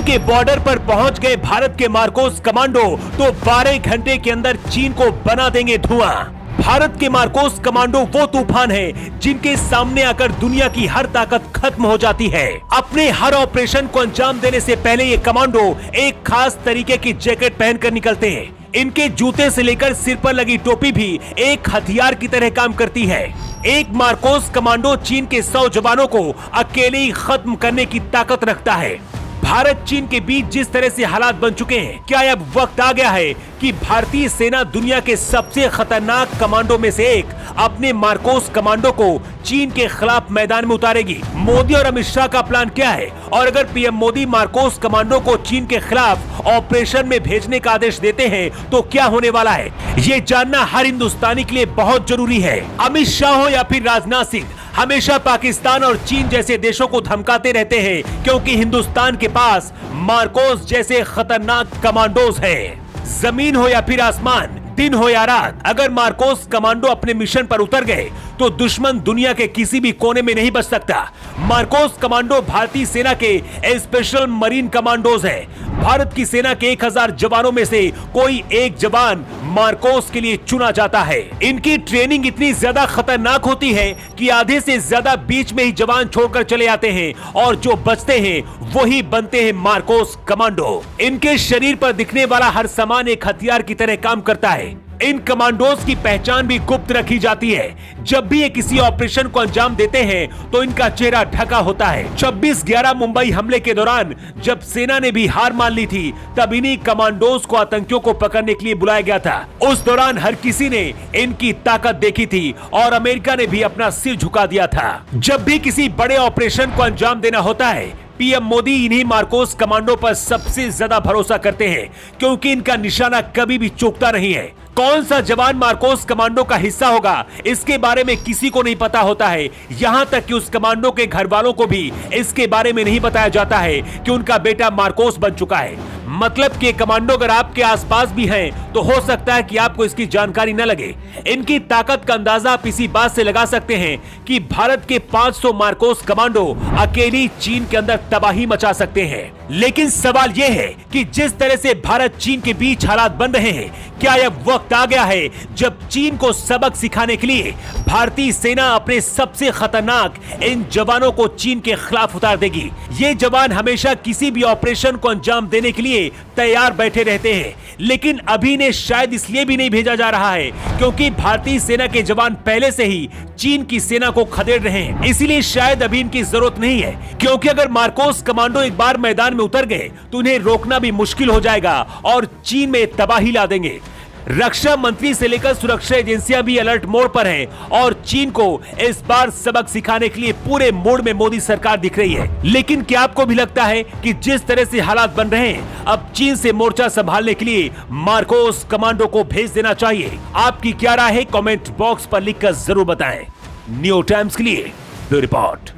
के बॉर्डर पर पहुंच गए भारत के मार्कोस कमांडो तो 12 घंटे के अंदर चीन को बना देंगे धुआं। भारत के मार्कोस कमांडो वो तूफान है जिनके सामने आकर दुनिया की हर ताकत खत्म हो जाती है। अपने हर ऑपरेशन को अंजाम देने से पहले ये कमांडो एक खास तरीके की जैकेट पहनकर निकलते हैं। इनके जूते से लेकर सिर पर लगी टोपी भी एक हथियार की तरह काम करती है। एक मार्कोस कमांडो चीन के 100 जवानों को अकेले ही खत्म करने की ताकत रखता है। भारत चीन के बीच जिस तरह से हालात बन चुके हैं, क्या अब वक्त आ गया है कि भारतीय सेना दुनिया के सबसे खतरनाक कमांडो में से एक अपने मार्कोस कमांडो को चीन के खिलाफ मैदान में उतारेगी? मोदी और अमित शाह का प्लान क्या है? और अगर पीएम मोदी मार्कोस कमांडो को चीन के खिलाफ ऑपरेशन में भेजने का आदेश देते हैं तो क्या होने वाला है? ये जानना हर हिंदुस्तानी के लिए बहुत जरूरी है। अमित शाह हो या फिर राजनाथ सिंह, हमेशा पाकिस्तान और चीन जैसे देशों को धमकाते रहते हैं क्योंकि हिंदुस्तान के पास मार्कोस जैसे खतरनाक कमांडोज हैं। जमीन हो या फिर आसमान, दिन हो या रात, अगर मार्कोस कमांडो अपने मिशन पर उतर गए तो दुश्मन दुनिया के किसी भी कोने में नहीं बच सकता। मार्कोस कमांडो भारतीय सेना के स्पेशल मरीन कमांडोज हैं। भारत की सेना के 1000 जवानों में से कोई एक जवान मार्कोस के लिए चुना जाता है। इनकी ट्रेनिंग इतनी ज्यादा खतरनाक होती है कि आधे से ज्यादा बीच में ही जवान छोड़कर चले आते हैं और जो बचते हैं वही बनते हैं मार्कोस कमांडो। इनके शरीर पर दिखने वाला हर सामान एक हथियार की तरह काम करता है। इन कमांडोज की पहचान भी गुप्त रखी जाती है। जब भी ये किसी ऑपरेशन को अंजाम देते हैं तो इनका चेहरा ढका होता है। 26/11 मुंबई हमले के दौरान जब सेना ने भी हार मान ली थी, तब इन्हीं कमांडोज को आतंकियों को पकड़ने के लिए बुलाया गया था। उस दौरान हर किसी ने इनकी ताकत देखी थी और अमेरिका ने भी अपना सिर झुका दिया था। जब भी किसी बड़े ऑपरेशन को अंजाम देना होता है, पीएम मोदी इन्हीं मार्कोस कमांडो पर सबसे ज्यादा भरोसा करते हैं क्योंकि इनका निशाना कभी भी चूकता नहीं है। कौन सा जवान मार्कोस कमांडो का हिस्सा होगा, इसके बारे में किसी को नहीं पता होता है। यहाँ तक कि उस कमांडो के घर वालों को भी इसके बारे में नहीं बताया जाता है कि उनका बेटा मार्कोस बन चुका है। मतलब कि कमांडो अगर आपके आसपास भी हैं, तो हो सकता है कि आपको इसकी जानकारी न लगे। इनकी ताकत का अंदाजा आप इसी बात से लगा सकते हैं कि भारत के 500 मार्कोस कमांडो अकेली चीन के अंदर तबाही मचा सकते हैं। लेकिन सवाल यह है कि जिस तरह से भारत चीन के बीच हालात बन रहे हैं, क्या यह वक्त आ गया है जब चीन को सबक सिखाने के लिए भारतीय सेना अपने सबसे खतरनाक इन जवानों को चीन के खिलाफ उतार देगी? ये जवान हमेशा किसी भी ऑपरेशन को अंजाम देने के लिए तैयार बैठे रहते हैं, लेकिन अभी ने शायद इसलिए भी नहीं भेजा जा रहा है क्योंकि भारतीय सेना के जवान पहले से ही चीन की सेना को खदेड़ रहे हैं। इसीलिए शायद अभी इनकी जरूरत नहीं है, क्योंकि अगर मार्कोस कमांडो एक बार मैदान में उतर गए तो उन्हें रोकना भी मुश्किल हो जाएगा और चीन में तबाही ला देंगे। रक्षा मंत्री से लेकर सुरक्षा एजेंसियां भी अलर्ट मोड पर हैं और चीन को इस बार सबक सिखाने के लिए पूरे मोड में मोदी सरकार दिख रही है। लेकिन क्या आपको भी लगता है कि जिस तरह से हालात बन रहे हैं, अब चीन से मोर्चा संभालने के लिए मार्कोस कमांडो को भेज देना चाहिए? आपकी क्या राय है? कमेंट बॉक्स पर लिखकर जरूर बताएं। न्यू टाइम्स के लिए ब्यूरो रिपोर्ट।